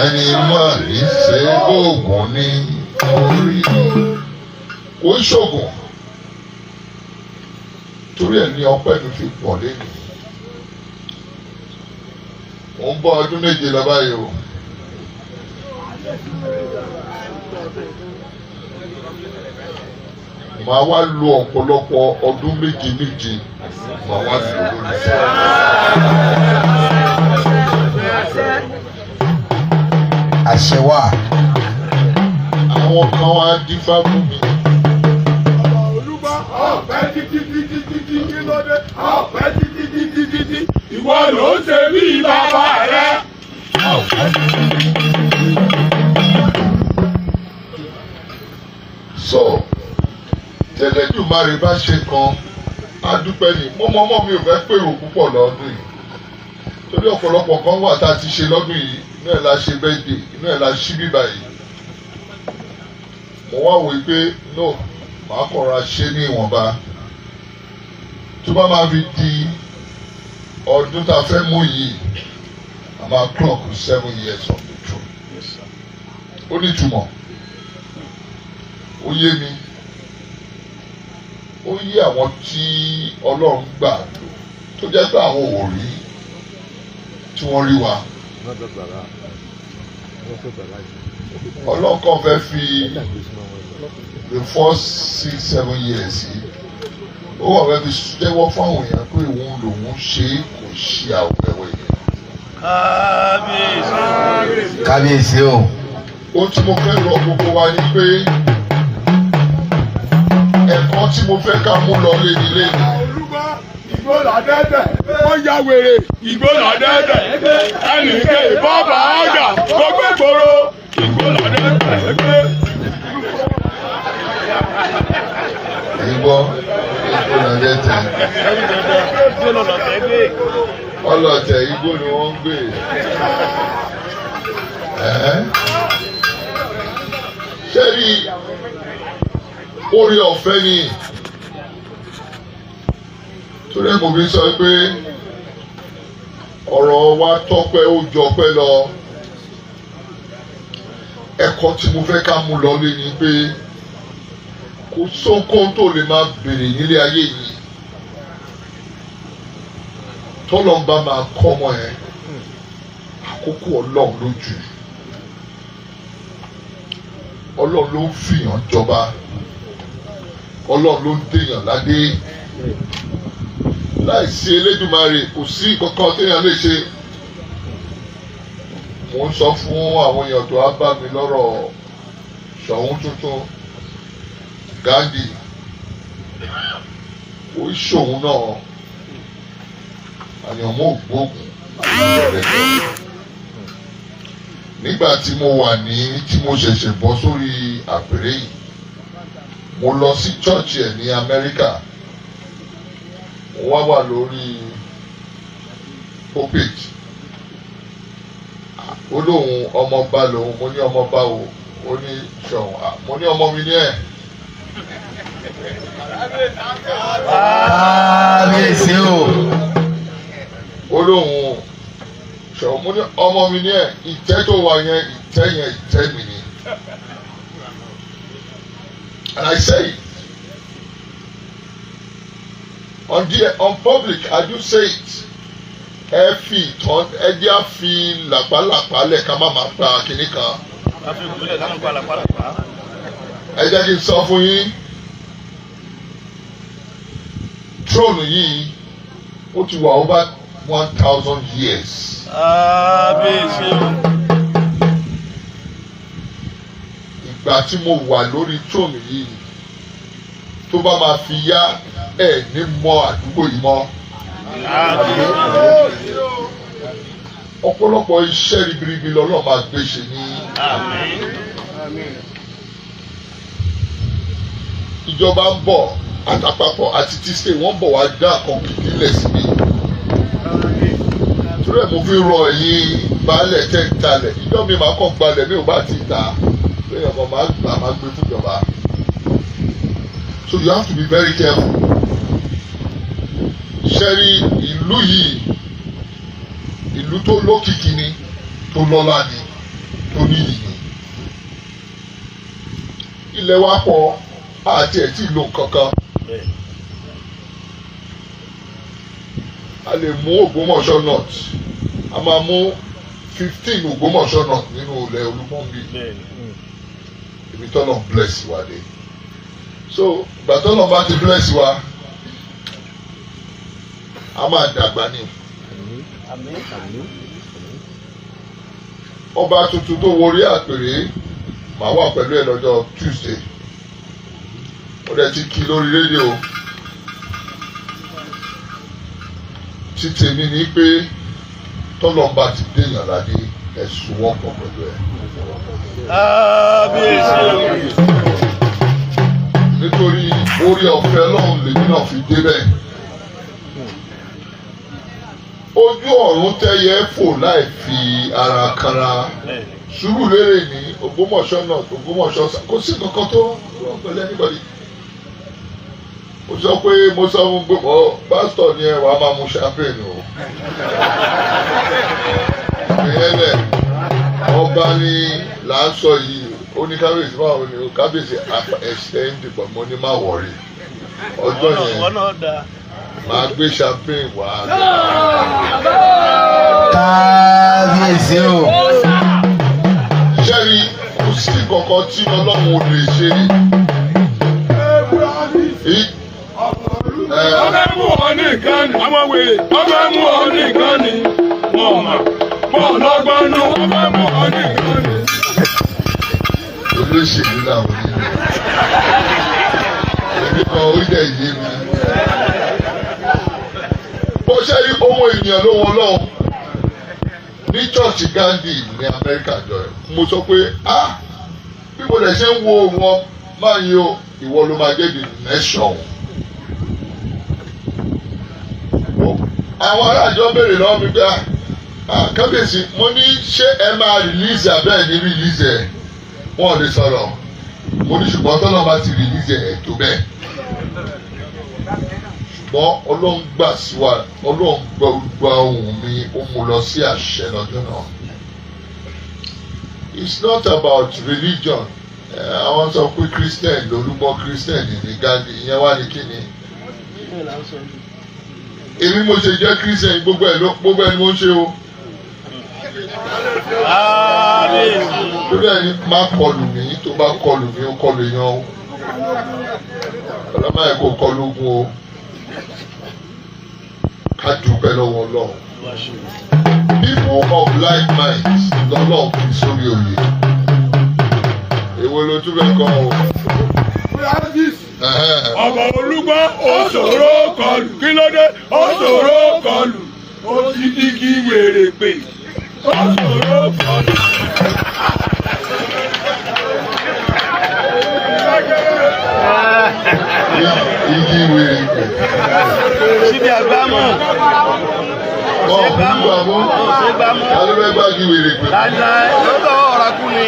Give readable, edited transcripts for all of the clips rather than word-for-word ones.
ẹni máa ní ṣe oògùn ní orí kò ń ṣoògùn torí ẹ̀ ní ọpẹ́ mi fi pọ̀ lẹ́nu mo ń bọ́ ọdún méje lọ báyìí o. Màá wá lo ọ̀pọ̀lọpọ̀ ọdún méje màá wá lò lórí fún àṣẹ wà. àwọn kan wá dífá fún mi. Olugbon ọ̀pẹ títí lóde ọ̀pẹ títí ìwọ ló ń ṣe bí bàbá rẹ. So tẹlẹdùmarè bá ṣe kan á dúpẹ́ ní mọ́mọ́mọ́ mi ò fẹ́ pèrò púpọ̀ lọ́dún yìí torí ọ̀pọ̀lọpọ̀ kan wà tá a ti ṣe lọ́dún yìí inú ẹ̀ la ṣe bẹ́ẹ̀dẹ̀ inú ẹ̀ la ṣí bíbá yìí mo wá wò pé no màá kọ̀ra ṣe ní ìwọ̀nba tó bá máa fi di ọdún tá a fẹ́ mú yìí a máa clock 7 years on the throne ó ní ìtumọ̀ ó yé mi ó yé àwọn tí Ọlọ́run gbà lò tó jẹ́ pé àwọn ò rí tí wọ́n rí wa. Ọlọ́run kan fẹ́ fi the first 6-7 years yìí ó wà fẹ́ fi jẹ́wọ́ fún àwọn èèyàn pé òun lòun ṣe kò ṣe àwẹ̀wẹ̀ yẹn. Kábíyèsí o. Ohun tí mo fẹ́ rọ gbogbo wa ni pé ẹ̀kọ́ tí mo fẹ́ ká mú lọ lé nílé ni. Olugbon ìgbóná dẹ́dẹ̀ ó ya wèrè ìgbóná dẹ́dẹ̀ ẹnìkẹ́ ìbọ̀bà ọ̀gà gbogbo ìgboro ìgbóná dẹ́dẹ̀. Ìgbọ́ ìgbóná dẹ́tẹ̀. Ọlọ́tẹ̀ igbó ni wọ́n ń gbé. Ṣé rí orí ọ̀fẹ́ ni torí mo fi sọ pé ọ̀rọ̀ wa tọ́pẹ́ ó jọpẹ́ lọ ẹ̀kọ́ tí mo fẹ́ ká mú lọ lé ni pé kò sóńkó tó lè máa bèrè nílé ayé yìí tọ́lọ́mbà máa kọ́ ọmọ ẹ̀ àkókò Ọlọ́run lójú Ọlọ́run ló ń fìyàn jọba. Ọlọ́run ló ń dèèyàn ládé láìsí Elédùmarè kò sí kankan téèyàn lè ṣe. Mo ń sọ fún àwọn èèyàn tó á bá mi lọ́rọ̀ Ṣọ̀ún tuntun Gandhi ó ṣòun náà àyànmọ́ ògbóògùn nígbà tí mo wà ní tí mo ṣẹ̀ṣẹ̀ bọ́ sórí àpèrè yìí mo lọ sí church ẹ̀ ní Amẹ́ríkà mo wá wà lórí pulpit ó lóun ọmọọba lòun mo ní ọmọọba o ó ní Ṣọ̀ún mo ní ọmọ mi ní ẹ̀. Kábíyèsí o. Ó lóun Ṣọ̀ún mo ní ọmọ mi ní ẹ̀ ìtẹ́ tó wà yẹn ìtẹ́ mi ni. And I say it on public, I do say it. Ẹ fi ìtàn ẹjẹ́ á fi làpálàpá lẹ̀ ká má máa pa kinní kan. Ẹ jẹ́ kí n sọ fún yín. Throne yìí ó ti wà over 1,000 years. Ìgbà tí mo wà lórí throne yìí tó bá máa fi yá ẹ̀ ní mọ àdúgbò yìí mọ́. Ọ̀pọ̀lọpọ̀ iṣẹ́ ribiribi lọ́lọ́run máa gbé ṣe ní. Ìjọba ń bọ̀ àtàpapọ̀ àti tíṣe wọ́n bọ̀ wá dá kọ̀ǹkìtì lẹ̀ síbi. Torí ẹ̀ mo fi rọ ẹ̀yin baálẹ̀ tẹ́ ń talẹ̀ ìjọ mi máa kàn gbalẹ̀ mi ò bá ti tà lóyún ọmọ máa gbà máa gbé fún ìjọba. So you have to be very careful. Ṣẹ́rí ìlú yìí ìlú tó lókìkí ni tó lọ́lá ni tó níyì ni. Ilẹ̀ wa pọ̀ àti ẹ̀ tí ì lo kankan. A lè mú Ògbómọ̀ṣọ́ north, a máa mú 15 Ògbómọ̀ṣọ́ north nínú ilẹ̀ Olugbon bí. Ibi tọ́lọ̀ bless wa dé. So ìgbà tọ́lọ̀ bá ti bless wa, a máa dàgbà ní. Ọba tuntun tó wọrí àpèrè màá wà pẹ̀lú ẹ̀ lọ́jọ́ Tuesday. Ó dẹ̀ ti kí lórí rédíò. Títí mi ní pé tọ́lọ́mbà ti déyàn ládé ẹ̀sùn wọ́pọ̀ pẹ̀lú ẹ̀. Kábíyèsí. Nítorí orí ọ̀fẹ́ Ọlọ́run lèmi náà fi débẹ̀. Ojú ọ̀run tẹ́yẹ fò láì fi ara kanra. Sùúrùlérè ní Ògbómọ̀ṣọ́ náà Ògbómọ̀ṣọ́ kò sí kankan tó rọ̀ pẹ̀lú anybody. Mo sọ pé mo sọ fún gbogbo pásítọ̀ ni ẹ wàá máa mu champagne o. Ìyẹn ọba ni là ń sọ yìí ó ní kábíyèsí báwo ni o kábíyèsí ẹsẹ̀ ń dìbò mo ní má wọ̀rí. Ọjọ́ yẹn máa gbé champagne wá. Kábíyèsí o. Ṣẹ́rí kò sí kankan tí Ọlọ́run ò lè ṣe. Ọbẹ̀ mú ọ ní nǹkan ni. Àwọn wèrè. Ọbẹ̀ mú ọ ní nǹkan ni. Wọ́n mọ̀. Wọ́n lọ́gbọ́n nù. Ọbẹ̀ mú ọ ní nǹkan ni. Olóṣèlú làwọn yìí. Èmi kan ó dẹ̀ yé mi. Bó ṣe rí ohun ènìyàn ló wọ́n lọ́wọ́. Ní chọ́ọ̀chì Gandhi ní Amẹ́ríkà jọ ẹ̀. Mo sọ pé bí mo lè ṣe ń wo wọn máa ń yo ìwọ ló máa jẹ́ the nation. Àwọn aráàjọ béèrè lọ́wọ́ mi pé kábíyèsí mo ní ṣé ẹ máa release abẹ́ ní release ẹ̀ wọ́n lè sọ̀rọ̀ mo ní ṣùgbọ́n tọ́lọ́ bá ti release ẹ̀ tó bẹ́ẹ̀ ṣùgbọ́n Ọlọ́run gbà sí wa Ọlọ́run gba ohùn mi ó mú lọ sí àṣẹ lọ́jọ́ náà. It's not about religion. Àwọn sọ pé Christian lórúkọ Christian ní Gandhi ìyẹn wá ní kíni. Èmi mo ṣe jẹ́ Christian gbogbo ẹ̀ ni mo ń ṣe o. Lórí ẹni má kọlù mí tó bá kọlù mí ó kọlù èèyàn o. Ọlọ́mọ ẹ̀ kò kọlù ogun o. Ká dúpẹ́ lọ́wọ́ Ọlọ́run. People of like minds lọ́lọ́run fi sórí oyè. Èwo ló tún fẹ́ kọ́ o? Ọba Olugbon òṣòro kọlù kí ló dé òṣòro kọlù ó ti di kí wèrè pè òṣòro kọlù. Igi wèrè pè. Síbi àgbámọ̀. Gbàmú. Kálífẹ́ gbági wèrè pè. Láíláí lọ́tọ̀ ọ̀rakú ni.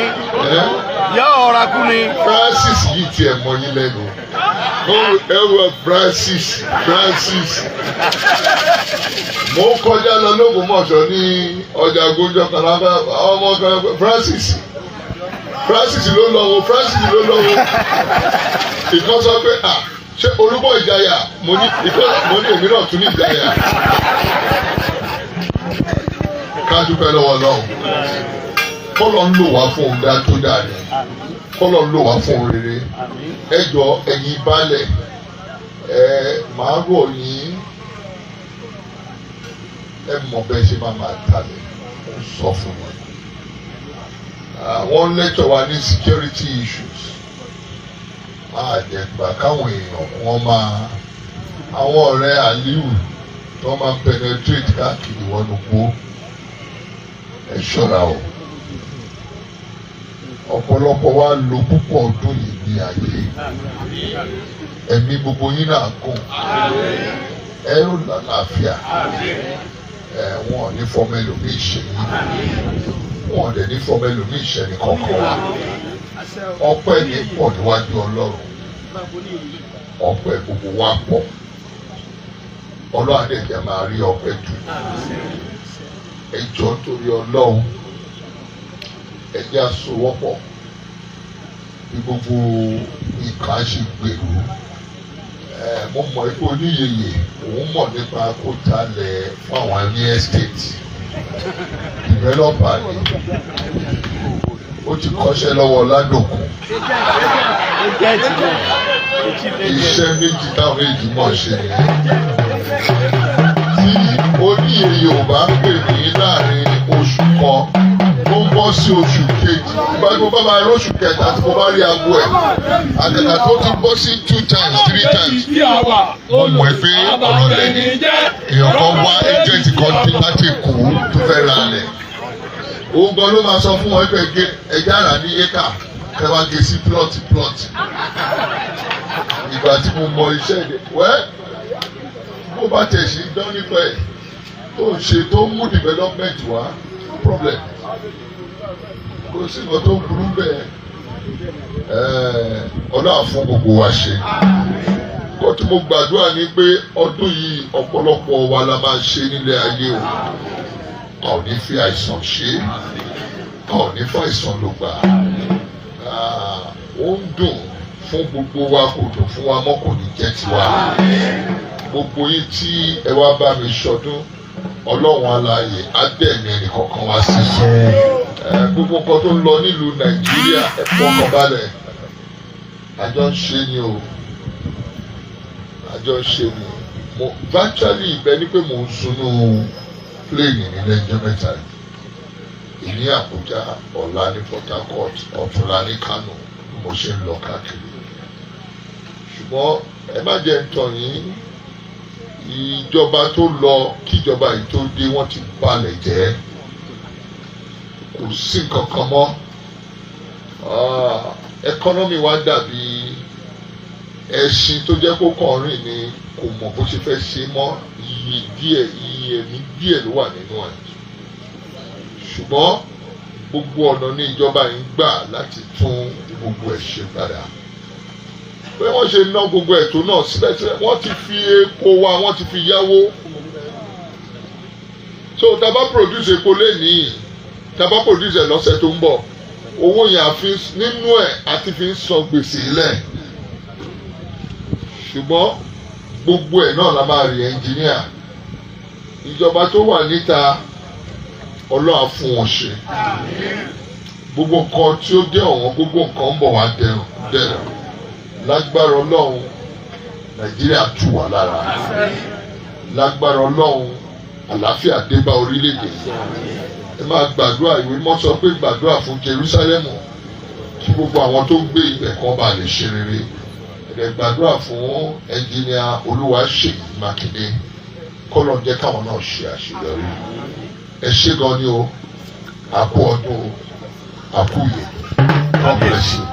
Yọ ọ̀rakú ni. Francis yìí tiẹ̀ mọ yín lẹ́nu. Ẹ wọ Francis. Mo kọjá lọ l'Ógbómọ̀ṣọ́ ní ọjà Gójọ́ kan lábẹ́ ọmọ kan Francis ló lọ wo. Ìkan sọ pé ṣé Olúbọ̀ ìjayà mo ní èmi náà tún ní ìjayà. Ká dúpẹ́ lọ́wọ́ Ọlọ́run. Kọ́lọ̀ ń lò wá fún ohun dá tó dáa ni. Kọ́lọ̀ ń lò wá fún ohun rere. Ẹ jọ ẹ̀yin baálẹ̀ màá rọ̀ yín ẹ mọ̀ bẹ́ẹ̀ ṣe máa talẹ̀ ó sọ fún wọn. Wọ́n lẹ́tọ̀ wa ní security issues. Àjẹgbà káwọn èèyàn wọ́n máa àwọn ọ̀rẹ́ Aliu tó máa penetrate káàkiri wọnú gbó ẹ ṣọ́ra o. Ọ̀pọ̀lọpọ̀ wa lò púpọ̀ ọdún yìí ní ayé. Ẹ̀mí gbogbo yín náà gùn. Ẹ̀rù làlàáfíà. Wọn ò ní fọmọ ẹlòmíì ṣe yín. Wọn ò dẹ̀ ní fọmọ ẹlòmíì ṣe ní kọ̀ọ̀kan wa. Ọpẹ́ ní pọ̀ níwájú Ọlọ́run. Ọpẹ́ gbogbo wa pọ̀. Ọlọ́run àdẹ̀kẹ́ máa rí ọpẹ́ jù. Ẹ jọ̀ọ́ torí Ọlọ́run. ẹjẹ́ àsowọ́pọ̀ bí gbogbo ìka ṣe gbèrú. Mo mọ̀ pé oníyeye òun mọ̀ nípa kó talẹ̀ fún àwọn ní estate developer ni ó ti kọ́ṣẹ́ lọ́wọ́ ládòkun iṣẹ́ méjì táwọn méjì mọ̀ ṣe nìyẹn tí oníyeye ò bá pè ní láàrin oṣù kan tó ń bọ́ sí oṣù kejì gbogbo bá máa lóṣù kẹta tí mo bá rí aago ẹ̀ àgàgà tó ti bọ́ sí 2 times 3 times mo mọ̀ pé ọ̀rọ̀ lẹ́ni èèyàn kan wá agent kan dín láti kú tó fẹ́ ra lẹ̀ òun gan ló máa sọ fún wọn pé ẹja rà ní éka kẹwàá gé sí plot ìgbà tí mo mọ iṣẹ́ ìdè wẹ́ bó bá tẹ̀ sí dán nípa ẹ̀ tó ń ṣe tó ń mú development wá problem kò sí nǹkan tó burú bẹ́ẹ̀ ọlọ́run fún gbogbo wa ṣe kó tí mo gbàdúrà ní pé ọdún yìí ọ̀pọ̀lọpọ̀ wa la máa ṣe nílé ayé o a ò ní fi àìsàn ṣe a ò ní fi àìsàn ló gbà ó ń dùn fún gbogbo wa kò dùn fún wa mọ́ kò ní jẹ́ tiwa gbogbo yìí tí ẹ wá bá mi ṣọdún ọlọ́run aláàyè á dẹ̀mí ẹnì kọ̀ọ̀kan wá sí sọ gbogbo nǹkan tó ń lọ nílùú nàìjíríà ẹ fọkàn balẹ̀ àjọ ń ṣe ni o àjọ ń ṣe ni mo virtually ibẹ̀ ni pé mo ń sunú pléènì nílẹ̀ ẹjọ́ mẹ́ta ìní àbújá ọ̀la ní port harcourt ọ̀túnla ní kánò mo ṣe ń lọ káàkiri ṣùgbọ́n ẹ má jẹ́ ń tàn yín ìjọba tó lọ kíjọba yìí tó dé wọ́n ti balẹ̀ jẹ́ kò sí nǹkan kan mọ́ ẹkọ́nọ́mì wa dàbí ẹṣin tó jẹ́ kó kàn rìn ni kò mọ̀ bó ṣe fẹ́ ṣe mọ́ iye ẹ̀mí díẹ̀ ló wà nínú ẹ̀ ṣùgbọ́n gbogbo ọ̀nà ní ìjọba yìí ń gbà láti tún gbogbo ẹ̀ ṣe padà pé wọ́n ṣe ná gbogbo ètò náà síbẹ̀síbẹ̀ wọ́n ti fi epo wa wọ́n ti fi yáwó so tá bá produce epo lénìí tá bá produce ẹ̀ lọ́sẹ̀ tó ń bọ̀ owó yẹn àfi nínú ẹ̀ àti fi ń san gbèsè lẹ̀ ṣùgbọ́n gbogbo ẹ̀ náà la máa rí ẹnjìníà ìjọba tó wà níta ọlọ́run fún wọn ṣe gbogbo nǹkan tí ó jẹ́ ọ̀wọ́n gbogbo nǹkan ń bọ̀ wá dẹ̀rùn lágbára ọlọ́run nàìjíríà tù wá lára lágbára ọlọ́run àlàáfíà dé bá orílẹ̀-èdè ẹ máa gbàdúrà ìwé mọ́ sọ pé gbàdúrà fún Jerúsálẹ́mù kí gbogbo àwọn tó ń gbé ibẹ̀ kan bá lè ṣe rere ẹ gbàdúrà fún ẹnjìníà Olúwaṣèyí Mákindé kọ́lọ̀ jẹ́ káwọn náà ṣe àṣeyọrí ẹ ṣé gan ni o àkú ọdún o àkú yẹ God bless you.